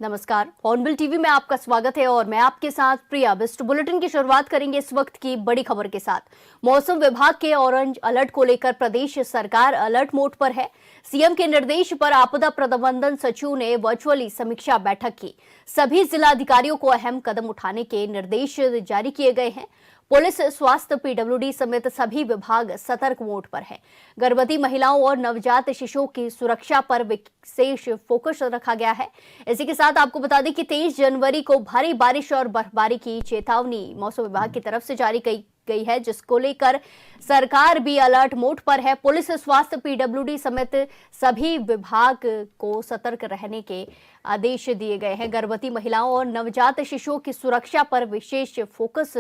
नमस्कार, hornbill TV में आपका स्वागत है और मैं आपके साथ प्रिया बिस्ट। बुलेटिन की शुरुआत करेंगे इस वक्त की बड़ी खबर के साथ। मौसम विभाग के ऑरेंज अलर्ट को लेकर प्रदेश सरकार अलर्ट मोड पर है। सीएम के निर्देश पर आपदा प्रबंधन सचिव ने वर्चुअली समीक्षा बैठक की। सभी जिलाधिकारियों को अहम कदम उठाने के निर्देश जारी किए गए हैं। पुलिस, स्वास्थ्य, पीडब्ल्यूडी समेत सभी विभाग सतर्क मोड पर है। गर्भवती महिलाओं और नवजात शिशुओं की सुरक्षा पर विशेष फोकस रखा गया है। इसी के साथ आपको बता दें कि 23 जनवरी को भारी बारिश और बर्फबारी की चेतावनी मौसम विभाग की तरफ से जारी की गई है, जिसको लेकर सरकार भी अलर्ट मोड पर है। पुलिस, स्वास्थ्य, पीडब्ल्यूडी समेत सभी विभाग को सतर्क रहने के आदेश दिए गए हैं। गर्भवती महिलाओं और नवजात शिशुओं की सुरक्षा पर विशेष फोकस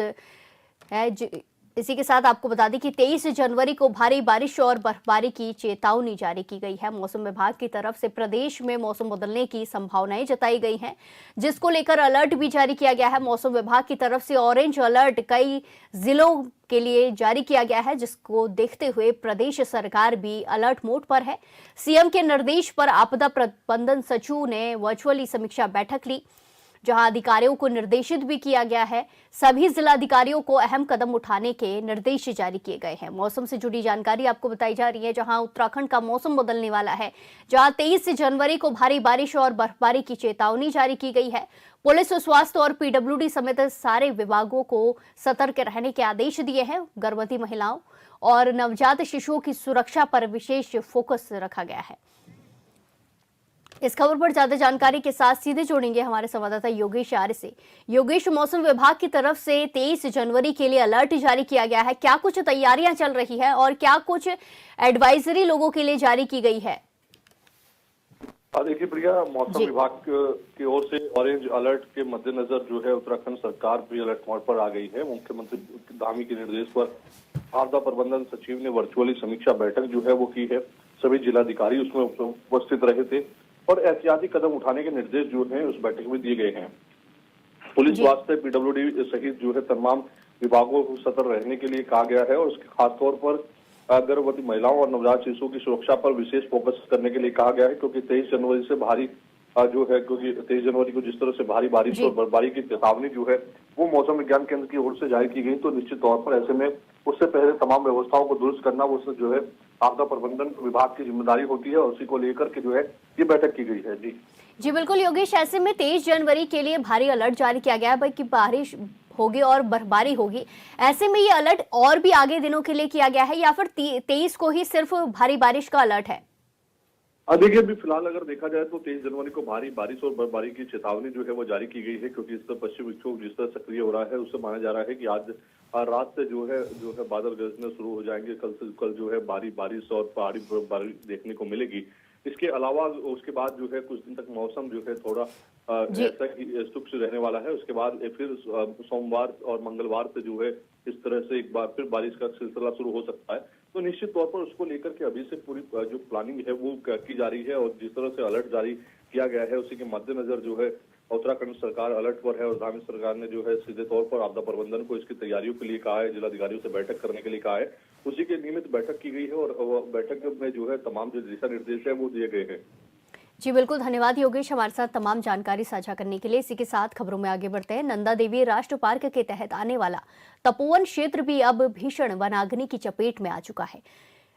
है। इसी के साथ आपको बता दें कि 23 जनवरी को भारी बारिश और बर्फबारी की चेतावनी जारी की गई है। मौसम विभाग की तरफ से प्रदेश में मौसम बदलने की संभावनाएं जताई गई हैं, जिसको लेकर अलर्ट भी जारी किया गया है। मौसम विभाग की तरफ से ऑरेंज अलर्ट कई जिलों के लिए जारी किया गया है, जिसको देखते हुए प्रदेश सरकार भी अलर्ट मोड पर है। सीएम के निर्देश पर आपदा प्रबंधन सचिव ने वर्चुअली समीक्षा बैठक ली, जहां अधिकारियों को निर्देशित भी किया गया है। सभी जिलाधिकारियों को अहम कदम उठाने के निर्देश जारी किए गए हैं। मौसम से जुड़ी जानकारी आपको बताई जा रही है, जहां उत्तराखंड का मौसम बदलने वाला है, जहां 23 जनवरी को भारी बारिश और बर्फबारी की चेतावनी जारी की गई है। पुलिस, स्वास्थ्य और पीडब्ल्यूडी समेत सारे विभागों को सतर्क रहने के आदेश दिए हैं। गर्भवती महिलाओं और नवजात शिशुओं की सुरक्षा पर विशेष फोकस रखा गया है। इस खबर पर ज्यादा जानकारी के साथ सीधे जोड़ेंगे हमारे संवाददाता योगेश आर्य से। योगेश, मौसम विभाग की तरफ से 23 जनवरी के लिए अलर्ट जारी किया गया है। क्या कुछ तैयारियां चल रही है और क्या कुछ एडवाइजरी लोगों के लिए जारी की गई है? देखिए प्रिया, मौसम विभाग की ओर से ऑरेंज अलर्ट के मद्देनजर जो है उत्तराखंड सरकार भी अलर्ट मोड पर आ गई है। मुख्यमंत्री धामी के निर्देश पर आपदा प्रबंधन सचिव ने वर्चुअली समीक्षा बैठक जो है वो की है। सभी जिलाधिकारी उसमें उपस्थित रहे थे और एहतियाती कदम उठाने के निर्देश जो हैं उस बैठक में दिए गए हैं। पुलिस, स्वास्थ्य, पीडब्ल्यूडी सहित जो है तमाम विभागों को सतर्क रहने के लिए कहा गया है और उसके खासतौर पर गर्भवती महिलाओं और नवजात शिशुओं की सुरक्षा पर विशेष फोकस करने के लिए कहा गया है, क्योंकि 23 जनवरी से भारी जो है क्योंकि 23 जनवरी को जिस तरह से भारी बारिश और बर्फबारी की चेतावनी जो है वो मौसम विज्ञान केंद्र की ओर से जारी की गई, तो निश्चित तौर पर ऐसे में उससे पहले तमाम व्यवस्थाओं को दुरुस्त करना वो जो है आपदा प्रबंधन विभाग की जिम्मेदारी होती है और उसी को लेकर के जो है ये बैठक की गई है। जी बिल्कुल योगेश, ऐसे में 23 जनवरी के लिए भारी अलर्ट जारी किया गया है भाई कि बारिश होगी और बर्फबारी होगी। ऐसे में ये अलर्ट और भी आगे दिनों के लिए किया गया है या फिर 23 को ही सिर्फ भारी बारिश का अलर्ट है? देखिए, अभी फिलहाल अगर देखा जाए तो 23 जनवरी को भारी बारिश और बर्फबारी की चेतावनी जो है वो जारी की गई है, क्योंकि इस तरह पश्चिम विक्षोभ जिस तरह सक्रिय हो रहा है उससे माना जा रहा है कि आज रात से जो है बादल गरजने शुरू हो जाएंगे। कल जो है भारी बारिश और पहाड़ी बर्फबारी देखने को मिलेगी। इसके अलावा उसके बाद जो है कुछ दिन तक मौसम जो है थोड़ा ऐसा ही शुष्क रहने वाला है। उसके बाद फिर सोमवार और मंगलवार से जो है इस तरह से एक बार फिर बारिश का सिलसिला शुरू हो सकता है। तो निश्चित तौर पर उसको लेकर के अभी से पूरी जो प्लानिंग है वो की जा रही है और जिस तरह से अलर्ट जारी किया गया है उसी के मद्देनजर जो है उत्तराखंड सरकार अलर्ट पर है और धामी सरकार ने जो है सीधे तौर पर आपदा प्रबंधन को इसकी तैयारियों के लिए कहा है, जिलाधिकारियों से बैठक करने के लिए कहा है। उसी के नियमित बैठक की गई है और बैठक में जो है तमाम जो दिशा निर्देश है वो दिए गए हैं। जी बिल्कुल, धन्यवाद योगेश हमारे साथ तमाम जानकारी साझा करने के लिए। इसी के साथ खबरों में आगे बढ़ते हैं। नंदा देवी राष्ट्रीय पार्क के तहत आने वाला तपोवन क्षेत्र भी अब भीषण वनाग्नि की चपेट में आ चुका है,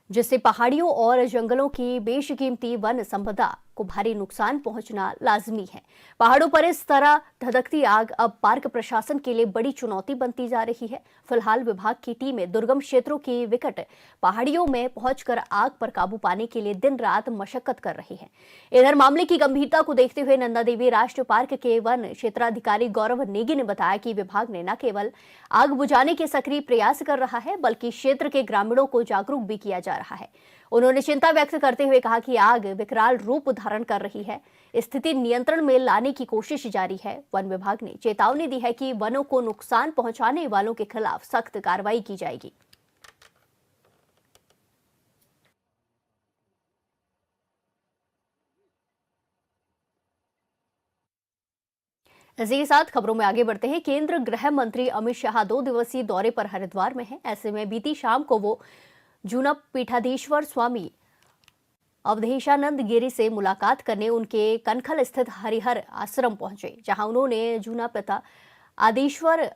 जिससे पहाड़ियों और जंगलों की बेशकीमती वन संपदा को भारी नुकसान पहुंचना लाजमी है। पहाड़ों पर इस तरह धधकती आग अब पार्क प्रशासन के लिए बड़ी चुनौती बनती जा रही है। फिलहाल विभाग की टीमें दुर्गम क्षेत्रों की विकट पहाड़ियों में पहुंचकर आग पर काबू पाने के लिए दिन रात मशक्कत कर रही है। इधर मामले की गंभीरता को देखते हुए नंदा देवी राष्ट्रीय पार्क के वन क्षेत्राधिकारी गौरव नेगी ने बताया कि विभाग ने न केवल आग बुझाने के सक्रिय प्रयास कर रहा है, बल्कि क्षेत्र के ग्रामीणों को जागरूक भी किया जा रहा है। उन्होंने चिंता व्यक्त करते हुए कहा कि आग विकराल रूप धारण कर रही है, स्थिति नियंत्रण में लाने की कोशिश जारी है। वन विभाग ने चेतावनी दी है कि वनों को नुकसान पहुंचाने वालों के खिलाफ सख्त कार्रवाई की जाएगी। इसी के साथ खबरों में आगे बढ़ते हैं। केंद्र गृह मंत्री अमित शाह 2 दिवसीय दौरे पर हरिद्वार में हैं। ऐसे में बीती शाम को वो जूना पीठाधीश्वर स्वामी अवधेशानंद गिरी से मुलाकात करने उनके कनखल स्थित हरिहर आश्रम पहुंचे, जहां उन्होंने जूना पिता आदिश्वर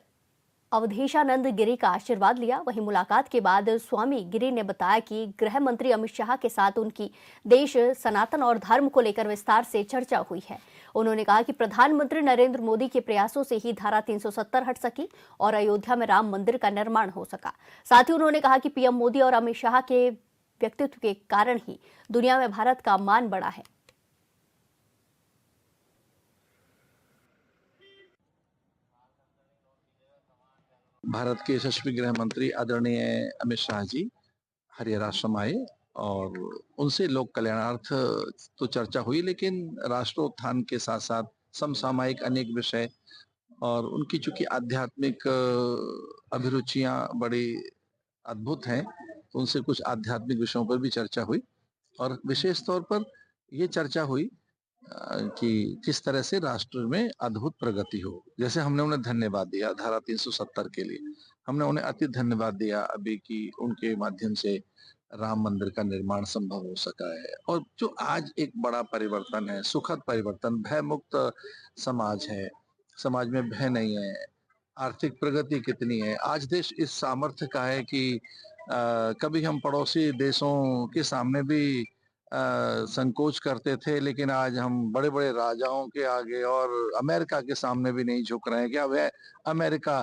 अवधेशानंद गिरी का आशीर्वाद लिया। वहीं मुलाकात के बाद स्वामी गिरी ने बताया कि गृह मंत्री अमित शाह के साथ उनकी देश, सनातन और धर्म को लेकर विस्तार से चर्चा हुई है। उन्होंने कहा कि प्रधानमंत्री नरेंद्र मोदी के प्रयासों से ही धारा 370 हट सकी और अयोध्या में राम मंदिर का निर्माण हो सका। साथ ही उन्होंने कहा कि पीएम मोदी और अमित शाह के व्यक्तित्व के कारण ही दुनिया में भारत का मान बढ़ा है। भारत के यशस्वी गृह मंत्री आदरणीय अमित शाह जी हरिहर आश्रम आए और उनसे लोक कल्याणार्थ तो चर्चा हुई, लेकिन राष्ट्रोत्थान के साथ साथ समसामयिक अनेक विषय और उनकी चूंकि आध्यात्मिक अभिरुचियां बड़ी अद्भुत हैं, तो उनसे कुछ आध्यात्मिक विषयों पर भी चर्चा हुई और विशेष तौर पर ये चर्चा हुई कि किस तरह से राष्ट्र में अद्भुत प्रगति हो। जैसे हमने उन्हें धन्यवाद दिया धारा 370 के लिए, हमने उन्हें अति धन्यवाद दिया अभी कि उनके माध्यम से राम मंदिर का निर्माण संभव हो सका है। और जो आज एक बड़ा परिवर्तन है, सुखद परिवर्तन, भय मुक्त समाज है, समाज में भय नहीं है, आर्थिक प्रगति कितनी है। आज देश इस सामर्थ्य का है कि कभी हम पड़ोसी देशों के सामने भी संकोच करते थे, लेकिन आज हम बड़े बड़े राजाओं के आगे और अमेरिका के सामने भी नहीं झुक रहे हैं। क्या वह अमेरिका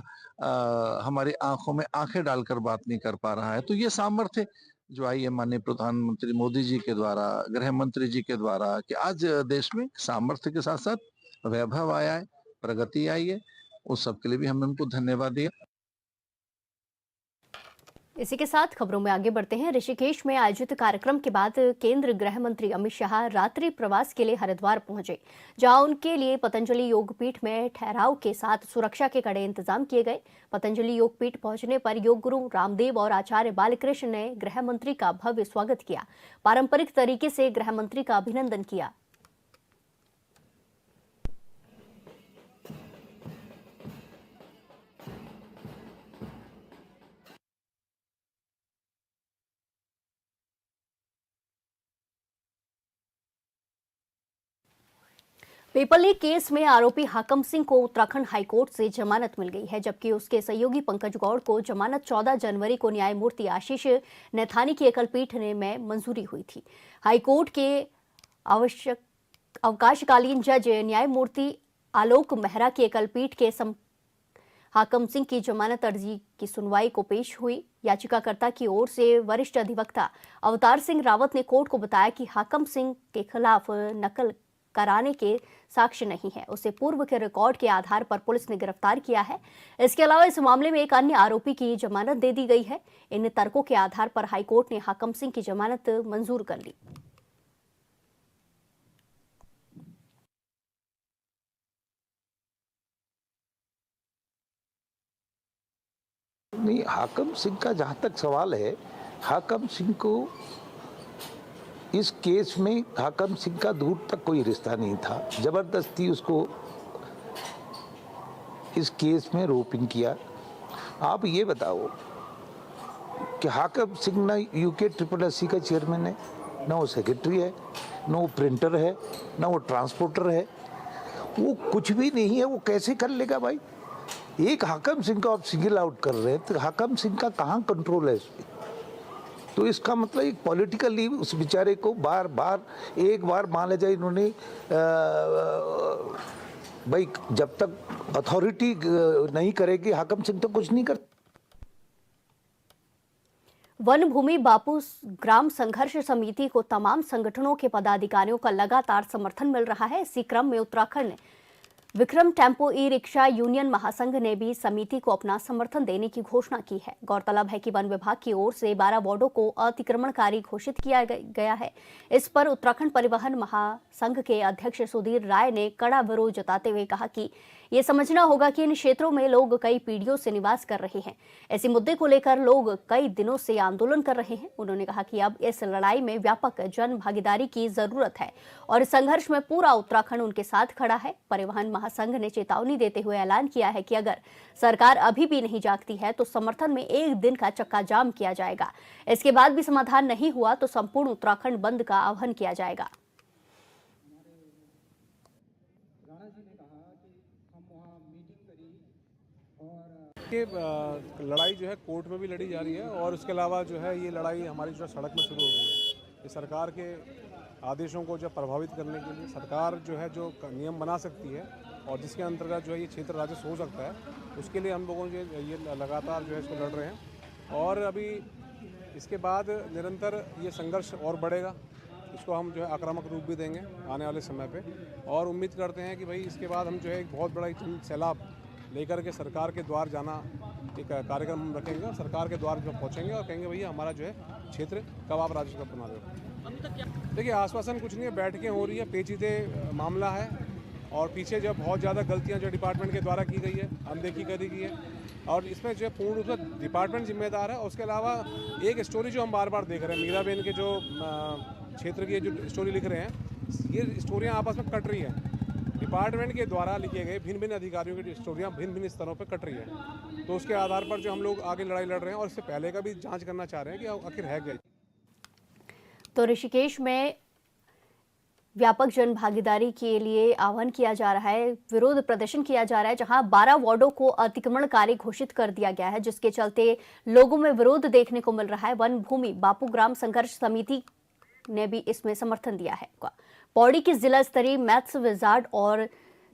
हमारी आंखों में आंखें डालकर बात नहीं कर पा रहा है। तो ये सामर्थ्य जो आई है माननीय प्रधानमंत्री मोदी जी के द्वारा, गृह मंत्री जी के द्वारा, कि आज देश में सामर्थ्य के साथ साथ वैभव आया है, प्रगति आई है, उस सब के लिए भी हमने उनको धन्यवाद दिया। इसी के साथ खबरों में आगे बढ़ते हैं। ऋषिकेश में आयोजित कार्यक्रम के बाद केंद्रीय गृह मंत्री अमित शाह रात्रि प्रवास के लिए हरिद्वार पहुंचे, जहां उनके लिए पतंजलि योगपीठ में ठहराव के साथ सुरक्षा के कड़े इंतजाम किए गए। पतंजलि योगपीठ पहुंचने पर योग गुरु रामदेव और आचार्य बालकृष्ण ने गृह मंत्री का भव्य स्वागत किया, पारंपरिक तरीके से गृह मंत्री का अभिनंदन किया। पेपर लीक केस में आरोपी हाकम सिंह को उत्तराखंड हाईकोर्ट से जमानत मिल गई है, जबकि उसके सहयोगी पंकज गौड़ को जमानत 14 जनवरी को न्यायमूर्ति आशीष नैथानी की एकल पीठ में मंजूरी हुई थी। हाईकोर्ट के अवकाशकालीन जज न्यायमूर्ति आलोक मेहरा की एकल पीठ के हाकम सिंह की जमानत अर्जी की सुनवाई को पेश हुई। याचिकाकर्ता की ओर से वरिष्ठ अधिवक्ता अवतार सिंह रावत ने कोर्ट को बताया कि हाकम सिंह के खिलाफ नकल कराने के साक्ष्य नहीं है, उसे पूर्व के रिकॉर्ड के आधार पर पुलिस ने गिरफ्तार किया है। इसके अलावा इस मामले में एक अन्य आरोपी की जमानत दे दी गई है। इन तर्कों के आधार पर हाईकोर्ट ने हाकम सिंह की जमानत मंजूर कर ली। नहीं, हाकम सिंह का जहाँ तक सवाल है, हाकम सिंह को इस केस में हाकम सिंह का दूर तक कोई रिश्ता नहीं था। जबरदस्ती उसको इस केस में रोप इन किया। आप ये बताओ कि हाकम सिंह ना यूके SSC का चेयरमैन है, ना वो सेक्रेटरी है, ना वो प्रिंटर है, ना वो ट्रांसपोर्टर है, वो कुछ भी नहीं है। वो कैसे कर लेगा भाई? एक हाकम सिंह को आप सिंगल आउट कर रहे हैं, तो हाकम सिंह का कहाँ कंट्रोल है इसमें? तो इसका मतलब एक पॉलिटिकली उस बेचारे को बार बार एक बार मान लिया जाए इन्होंने भाई जब तक अथॉरिटी नहीं करेगी हाकम सिंह तो कुछ नहीं कर। वन भूमि बापू ग्राम संघर्ष समिति को तमाम संगठनों के पदाधिकारियों का लगातार समर्थन मिल रहा है। इसी क्रम में Uttarakhand Vikram tempo e rickshaw union महासंघ ने भी समिति को अपना समर्थन देने की घोषणा की है। गौरतलब है कि वन विभाग की ओर से 12 वार्डों को अतिक्रमणकारी घोषित किया गया है। इस पर उत्तराखंड परिवहन महासंघ के अध्यक्ष सुधीर राय ने कड़ा विरोध जताते हुए कहा कि ये समझना होगा कि इन क्षेत्रों में लोग कई पीढ़ियों से निवास कर रहे हैं। ऐसे मुद्दे को लेकर लोग कई दिनों से आंदोलन कर रहे हैं। उन्होंने कहा कि अब इस लड़ाई में व्यापक जन भागीदारी की जरूरत है और इस संघर्ष में पूरा उत्तराखंड उनके साथ खड़ा है। परिवहन महासंघ ने चेतावनी देते हुए ऐलान किया है कि अगर सरकार अभी भी नहीं जागती है तो समर्थन में एक दिन का चक्का जाम किया जाएगा। इसके बाद भी समाधान नहीं हुआ तो संपूर्ण उत्तराखंड बंद का आह्वान किया जाएगा। ये लड़ाई जो है कोर्ट में भी लड़ी जा रही है और उसके अलावा जो है ये लड़ाई हमारी जो सड़क में शुरू हो गई है। ये सरकार के आदेशों को जो प्रभावित करने के लिए सरकार जो है जो नियम बना सकती है और जिसके अंतर्गत जो है ये क्षेत्र राजस्व हो सकता है, उसके लिए हम लोगों जो ये लगातार जो है इसको लड़ रहे हैं और अभी इसके बाद निरंतर ये संघर्ष और बढ़ेगा। इसको हम जो है आक्रामक रूप भी देंगे आने वाले समय पे और उम्मीद करते हैं कि भाई इसके बाद हम जो है एक बहुत बड़ा सैलाब लेकर के सरकार के द्वार जाना एक कार्यक्रम हम रखेंगे और सरकार के द्वार जब पहुंचेंगे और कहेंगे भैया हमारा जो है क्षेत्र कब आप राजस्व बना रहे हो। देखिए आश्वासन कुछ नहीं है, बैठकें हो रही है, पेचीदे मामला है और पीछे जो बहुत ज़्यादा गलतियां जो डिपार्टमेंट के द्वारा की गई है, अनदेखी करी गई है और इसमें जो पूर्ण रूप से डिपार्टमेंट जिम्मेदार है। उसके अलावा एक स्टोरी जो हम बार बार देख रहे हैं, मीराबेन के जो क्षेत्र की जो स्टोरी लिख रहे हैं, ये स्टोरियाँ आपस में कट रही हैं। डिपार्टमेंट के द्वारा लिखे गए भिन्न भिन्न अधिकारियों की स्टोरियाँ भिन्न भिन्न स्तरों पर कट रही है, तो उसके आधार पर जो हम लोग आगे लड़ाई लड़ रहे हैं और इससे पहले का भी जांच करना चाह रहे हैं कि आखिर है क्या। तो ऋषिकेश में व्यापक जन भागीदारी के लिए आह्वान किया जा रहा है, विरोध प्रदर्शन किया जा रहा है, जहां 12 वार्डों को अतिक्रमणकारी घोषित कर दिया गया है, जिसके चलते लोगों में विरोध देखने को मिल रहा है। वन भूमि बापू ग्राम संघर्ष समिति ने भी इसमें समर्थन दिया है। पौड़ी की जिला स्तरीय मैथ्स विजार्ड और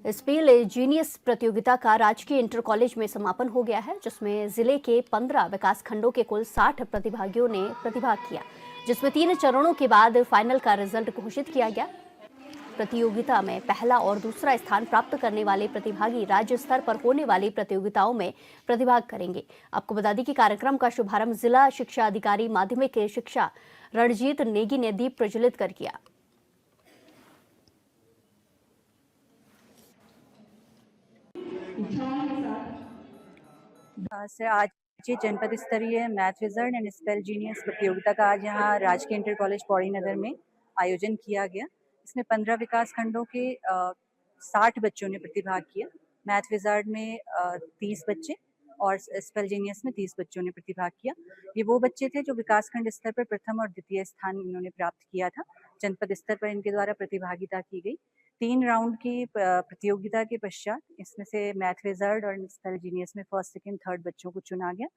स्पेल जीनियस प्रतियोगिता का राजकीय इंटर कॉलेज में समापन हो गया है, जिसमें जिले के 15 विकास खंडों के कुल 60 प्रतिभागियों ने प्रतिभाग किया, जिसमें 3 चरणों के बाद फाइनल का रिजल्ट घोषित किया गया। प्रतियोगिता में पहला और दूसरा स्थान प्राप्त करने वाले प्रतिभागी राज्य स्तर पर होने वाली प्रतियोगिताओं में प्रतिभाग करेंगे। आपको बता दें कि कार्यक्रम का शुभारंभ जिला शिक्षा अधिकारी माध्यमिक शिक्षा रणजीत नेगी ने दीप प्रज्वलित कर किया। से आज ये जनपद स्तरीय math wizard and spell genius प्रतियोगिता का आज यहाँ राजकीय इंटर कॉलेज पौड़ी नगर में आयोजन किया गया। इसमें 15 विकास खंडों के 60 बच्चों ने प्रतिभाग किया। मैथ विजार्ड में 30 बच्चे और स्पेल जीनियस में 30 बच्चों ने प्रतिभाग किया। ये वो बच्चे थे जो विकासखंड स्तर पर प्रथम और द्वितीय स्थान इन्होंने प्राप्त किया था। जनपद स्तर पर इनके द्वारा प्रतिभागिता की गई। 3 राउंड की प्रतियोगिता के पश्चात इसमें से मैथ विजार्ड और स्पेल जीनियस में फर्स्ट, सेकंड, थर्ड बच्चों को चुना गया।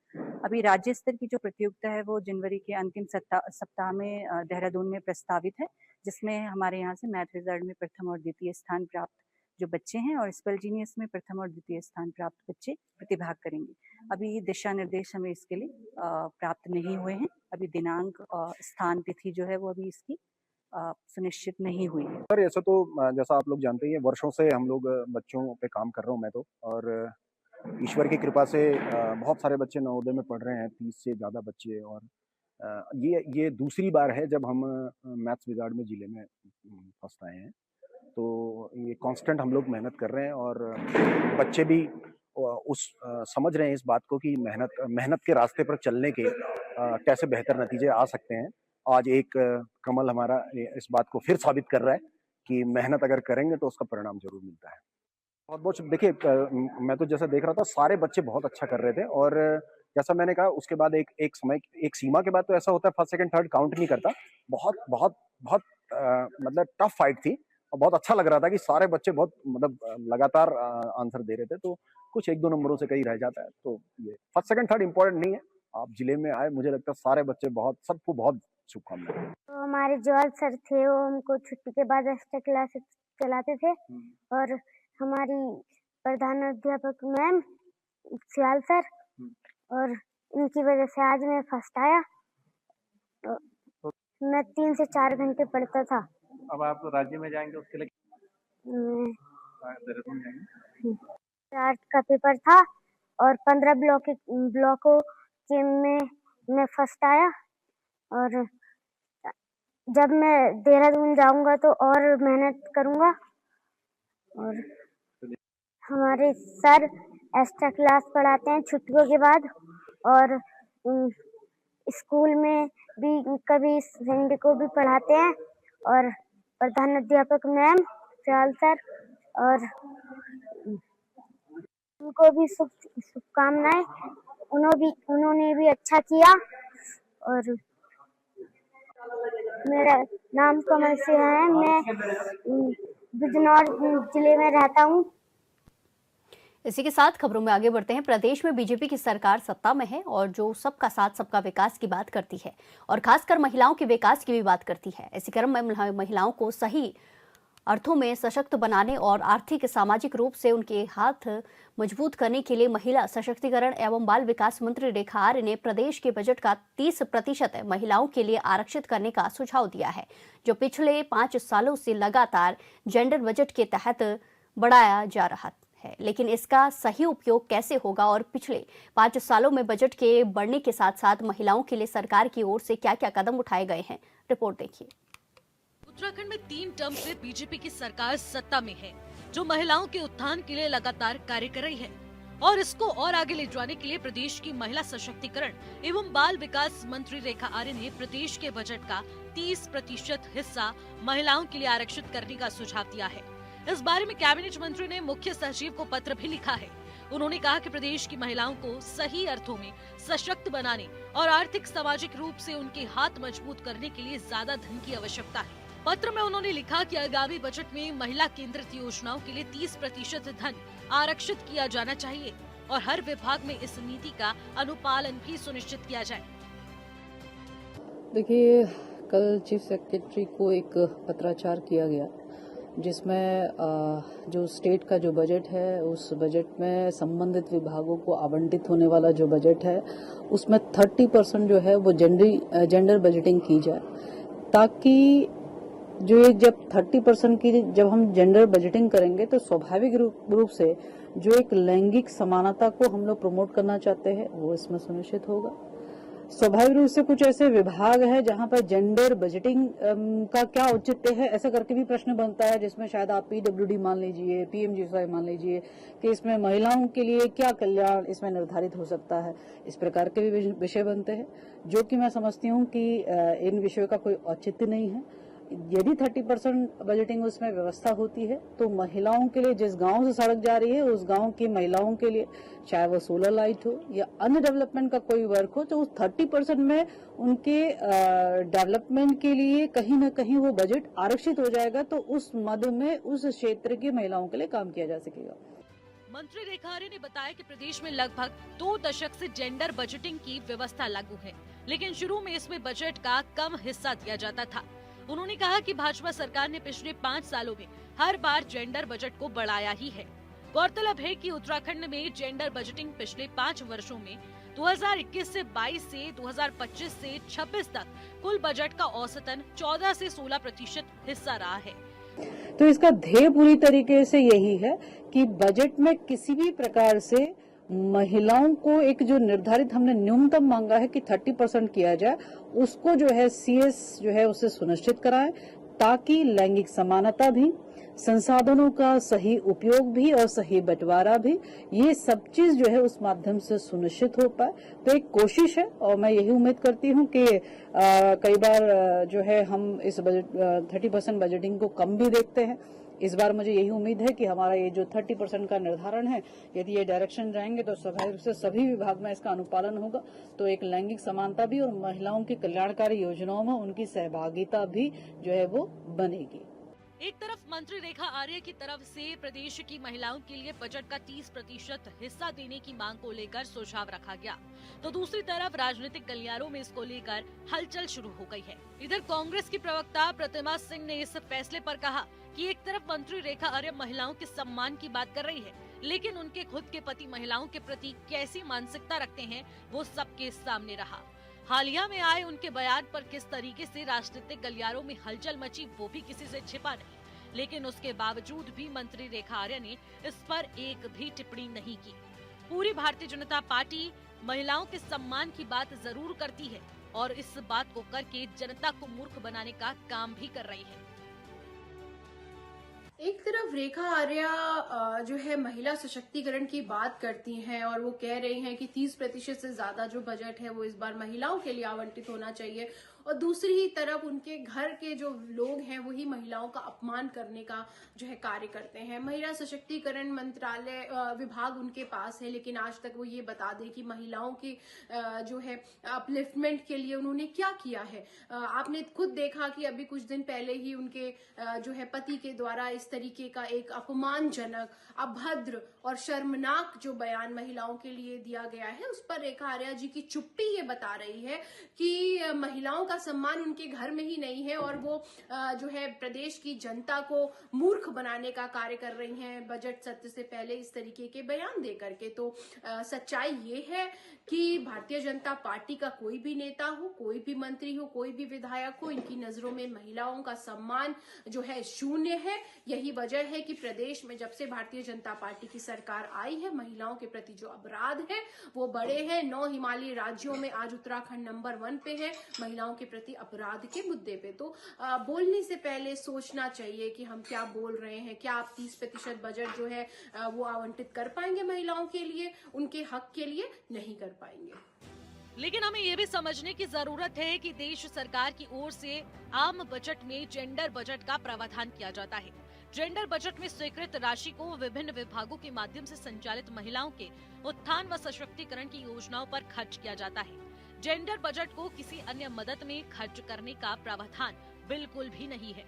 अभी राज्य स्तर की जो प्रतियोगिता है वो जनवरी के अंतिम सप्ताह में देहरादून में प्रस्तावित है, जिसमें हमारे यहाँ से मैथ विजार्ड में प्रथम और द्वितीय स्थान प्राप्त जो बच्चे हैं और स्पेल जीनियस में प्रथम और द्वितीय स्थान प्राप्त बच्चे प्रतिभाग करेंगे। अभी दिशा निर्देश हमें इसके लिए प्राप्त नहीं हुए हैं। अभी दिनांक स्थान तिथि जो है वो अभी इसकी सुनिश्चित नहीं हुई है। सर ऐसा तो जैसा आप लोग जानते हैं वर्षों से हम लोग बच्चों पे काम कर रहा हूँ मैं तो, और ईश्वर की कृपा से बहुत सारे बच्चे नवोदय में पढ़ रहे हैं, 30 से ज़्यादा बच्चे। और ये दूसरी बार है जब हम मैथ्स विजार्ड में जिले में फर्स्ट आए हैं, तो ये कांस्टेंट हम लोग मेहनत कर रहे हैं और बच्चे भी समझ रहे हैं इस बात को कि मेहनत के रास्ते पर चलने के कैसे बेहतर नतीजे आ सकते हैं। आज एक कमल हमारा इस बात को फिर साबित कर रहा है कि मेहनत अगर करेंगे तो उसका परिणाम जरूर मिलता है। और बहुत देखिए मैं तो जैसा देख रहा था सारे बच्चे बहुत अच्छा कर रहे थे और जैसा मैंने कहा उसके बाद एक सीमा के बाद तो ऐसा होता है फर्स्ट, सेकंड, थर्ड काउंट नहीं करता। बहुत बहुत बहुत मतलब टफ फाइट थी और बहुत अच्छा लग रहा था कि सारे बच्चे बहुत मतलब लगातार आंसर दे रहे थे। तो कुछ 1-2 नंबरों से कहीं रह जाता है, तो ये फर्स्ट, सेकंड, थर्ड इम्पोर्टेंट नहीं है। आप जिले में आए, मुझे लगता है सारे बच्चे सबको बहुत शुभकामनाएं। तो हमारे जॉल सर थे वो हमको छुट्टी के बाद एक्स्ट्रा क्लासेस चलाते थे और हमारी प्रधान अध्यापक मैम सियाल सर, और इनकी वजह से आज मैं फर्स्ट आया। तो मैं 3 से 4 घंटे पढ़ता था। अब आप राज्य में जाएंगे उसके लिए देहरादून जाएंगे? आर्ट का पेपर था और 15 ब्लॉकों के में मैं फर्स्ट आया और जब मैं देहरादून जाऊंगा तो और मेहनत करूंगा। और हमारे सर एक्स्ट्रा क्लास पढ़ाते हैं छुट्टियों के बाद और स्कूल में भी कभी संडे को भी पढ़ाते हैं और प्रधान अध्यापक मैम सियाल सर और उनको भी शुभकामनाएं। उन्होंने भी अच्छा किया। और मेरा नाम कमल सिंह है, मैं बिजनौर जिले में रहता हूँ। इसी के साथ खबरों में आगे बढ़ते हैं। प्रदेश में बीजेपी की सरकार सत्ता में है और जो सबका साथ सबका विकास की बात करती है और खासकर महिलाओं के विकास की भी बात करती है। इसी क्रम में महिलाओं को सही अर्थों में सशक्त बनाने और आर्थिक सामाजिक रूप से उनके हाथ मजबूत करने के लिए महिला सशक्तिकरण एवं बाल विकास मंत्री रेखा आर्य ने प्रदेश के बजट का 30% महिलाओं के लिए आरक्षित करने का सुझाव दिया है, जो पिछले 5 सालों से लगातार जेंडर बजट के तहत बढ़ाया जा रहा है। लेकिन इसका सही उपयोग कैसे होगा और पिछले 5 सालों में बजट के बढ़ने के साथ साथ महिलाओं के लिए सरकार की ओर से क्या क्या कदम उठाए गए हैं, रिपोर्ट देखिए। उत्तराखंड में 3 टर्म से बीजेपी की सरकार सत्ता में है, जो महिलाओं के उत्थान के लिए लगातार कार्य कर रही है और इसको और आगे ले जाने के लिए प्रदेश की महिला सशक्तिकरण एवं बाल विकास मंत्री रेखा आर्य ने प्रदेश के बजट का 30% हिस्सा महिलाओं के लिए आरक्षित करने का सुझाव दिया है। इस बारे में कैबिनेट मंत्री ने मुख्य सचिव को पत्र भी लिखा है। उन्होंने कहा कि प्रदेश की महिलाओं को सही अर्थों में सशक्त बनाने और आर्थिक सामाजिक रूप से उनके हाथ मजबूत करने के लिए ज्यादा धन की आवश्यकता है। पत्र में उन्होंने लिखा कि आगामी बजट में महिला केंद्रित योजनाओं के लिए 30% धन आरक्षित किया जाना चाहिए और हर विभाग में इस नीति का अनुपालन भी सुनिश्चित किया जाए। देखिए, कल चीफ सेक्रेटरी को एक पत्राचार किया गया जिसमें जो स्टेट का जो बजट है उस बजट में संबंधित विभागों को आवंटित होने वाला जो बजट है उसमें 30% जो है वो जेंडर बजटिंग की जाए, ताकि जो एक जब 30% की जब हम जेंडर बजटिंग करेंगे तो स्वाभाविक रूप से जो एक लैंगिक समानता को हम लोग प्रमोट करना चाहते हैं वो इसमें सुनिश्चित होगा। स्वाभाविक रूप से कुछ ऐसे विभाग है जहां पर जेंडर बजटिंग का क्या औचित्य है, ऐसा करके भी प्रश्न बनता है, जिसमें शायद आप PWD मान लीजिए, PMGSY मान लीजिए कि इसमें महिलाओं के लिए क्या कल्याण इसमें निर्धारित हो सकता है। इस प्रकार के भी विषय बनते हैं, जो कि मैं समझती हूँ कि इन विषयों का कोई औचित्य नहीं है। यदि 30% बजटिंग उसमें व्यवस्था होती है तो महिलाओं के लिए जिस गांव से सड़क जा रही है उस गांव की महिलाओं के लिए, चाहे वो सोलर लाइट हो या अन्य डेवलपमेंट का कोई वर्क हो, तो उस 30% में उनके डेवलपमेंट के लिए कहीं न कहीं वो बजट आरक्षित हो जाएगा, तो उस मद में उस क्षेत्र की महिलाओं के लिए काम किया जा सकेगा। मंत्री रेखा आर्य ने बताया कि प्रदेश में लगभग 2 दशक से जेंडर बजटिंग की व्यवस्था लागू है, लेकिन शुरू में इसमें बजट का कम हिस्सा दिया जाता था। उन्होंने कहा कि भाजपा सरकार ने पिछले 5 सालों में हर बार जेंडर बजट को बढ़ाया ही है। गौरतलब है कि उत्तराखंड में जेंडर बजटिंग पिछले 5 वर्षों में 2021 से 22 से 2025 से 26 तक कुल बजट का औसतन 14 से 16% हिस्सा रहा है। तो इसका ध्येय पूरी तरीके से यही है कि बजट में किसी भी प्रकार से महिलाओं को एक जो निर्धारित हमने न्यूनतम मांगा है कि 30% किया जाए, उसको जो है CS जो है उसे सुनिश्चित कराएं, ताकि लैंगिक समानता भी, संसाधनों का सही उपयोग भी और सही बंटवारा भी, ये सब चीज जो है उस माध्यम से सुनिश्चित हो पाए। तो एक कोशिश है और मैं यही उम्मीद करती हूँ कि कई बार जो है हम इस बजट 30% बजटिंग को कम भी देखते हैं। इस बार मुझे यही उम्मीद है कि हमारा ये जो 30% का निर्धारण है, यदि ये डायरेक्शन जाएंगे तो स्वाभाविक रूप से सभी विभाग में इसका अनुपालन होगा, तो एक लैंगिक समानता भी और महिलाओं की कल्याणकारी योजनाओं में उनकी सहभागिता भी जो है वो बनेगी। एक तरफ मंत्री रेखा आर्य की तरफ से प्रदेश की महिलाओं के लिए बजट का 30% हिस्सा देने की मांग को लेकर सुझाव रखा गया, तो दूसरी तरफ राजनीतिक गलियारों में इसको लेकर हलचल शुरू हो गई है। इधर कांग्रेस की प्रवक्ता प्रतिमा सिंह ने इस फैसले पर कहा कि एक तरफ मंत्री रेखा आर्य महिलाओं के सम्मान की बात कर रही है, लेकिन उनके खुद के पति महिलाओं के प्रति कैसी मानसिकता रखते हैं वो सबके सामने रहा। हालिया में आए उनके बयान पर किस तरीके से राजनीतिक गलियारों में हलचल मची वो भी किसी से छिपा नहीं, लेकिन उसके बावजूद भी मंत्री रेखा आर्य ने इस पर एक भी टिप्पणी नहीं की। पूरी भारतीय जनता पार्टी महिलाओं के सम्मान की बात जरूर करती है और इस बात को करके जनता को मूर्ख बनाने का काम भी कर रही है। एक तरफ रेखा आर्य जो है महिला सशक्तिकरण की बात करती हैं और वो कह रही हैं कि 30% से ज्यादा जो बजट है वो इस बार महिलाओं के लिए आवंटित होना चाहिए, और दूसरी ही तरफ उनके घर के जो लोग हैं वही महिलाओं का अपमान करने का जो है कार्य करते हैं। महिला सशक्तिकरण मंत्रालय विभाग उनके पास है, लेकिन आज तक वो ये बता दे कि महिलाओं की जो है अपलिफ्टमेंट के लिए उन्होंने क्या किया है। आपने खुद देखा कि अभी कुछ दिन पहले ही उनके जो है पति के द्वारा इस तरीके का एक अपमानजनक, अभद्र और शर्मनाक जो बयान महिलाओं के लिए दिया गया है, उस पर रेखा आर्या जी की चुप्पी ये बता रही है कि महिलाओं का सम्मान उनके घर में ही नहीं है और वो जो है प्रदेश की जनता को मूर्ख बनाने का कार्य कर रही हैं बजट सत्र से पहले इस तरीके के बयान दे करके। तो सच्चाई ये है कि भारतीय जनता पार्टी का कोई भी नेता हो, कोई भी मंत्री हो, कोई भी विधायक हो, इनकी नजरों में महिलाओं का सम्मान जो है शून्य है। यही वजह है कि प्रदेश में जब से भारतीय जनता पार्टी की सरकार आई है, महिलाओं के प्रति जो अपराध है वो बड़े हैं। 9 हिमालयी राज्यों में आज उत्तराखंड नंबर 1 पे है महिलाओं के प्रति अपराध के मुद्दे पे। तो बोलने से पहले सोचना चाहिए कि हम क्या बोल रहे हैं। क्या आप 30% बजट जो है वो आवंटित कर पाएंगे महिलाओं के लिए, उनके हक के लिए? नहीं कर पाएंगे। लेकिन हमें ये भी समझने की जरूरत है कि देश सरकार की ओर से आम बजट में जेंडर बजट का प्रावधान किया जाता है। जेंडर बजट में स्वीकृत राशि को विभिन्न विभागों के माध्यम से संचालित महिलाओं के उत्थान व सशक्तिकरण की योजनाओं पर खर्च किया जाता है। जेंडर बजट को किसी अन्य मदद में खर्च करने का प्रावधान बिल्कुल भी नहीं है,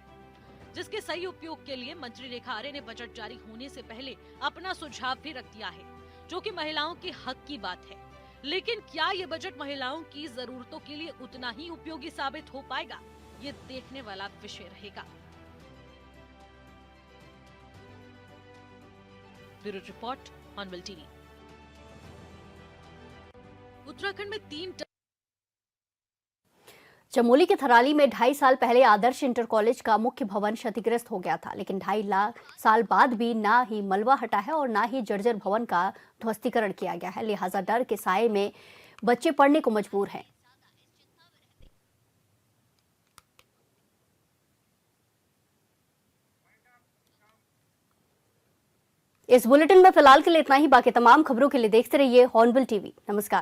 जिसके सही उपयोग के लिए मंत्री रेखा आर्य ने बजट जारी होने से पहले अपना सुझाव भी रख दिया है, जो कि महिलाओं के हक की बात है। लेकिन क्या ये बजट महिलाओं की जरूरतों के लिए उतना ही उपयोगी साबित हो पाएगा, ये देखने वाला विषय रहेगा। ब्यूरो रिपोर्ट, ऑनविल टीवी। उत्तराखंड में 3 चमोली के थराली में 2.5 साल पहले आदर्श इंटर कॉलेज का मुख्य भवन क्षतिग्रस्त हो गया था, लेकिन 2.5 साल बाद भी ना ही मलबा हटा है और ना ही जर्जर भवन का ध्वस्तीकरण किया गया है। लिहाजा डर के साए में बच्चे पढ़ने को मजबूर हैं। इस बुलेटिन में फिलहाल के लिए इतना ही। बाकी तमाम खबरों के लिए देखते रहिए हॉर्नबिल टीवी। नमस्कार।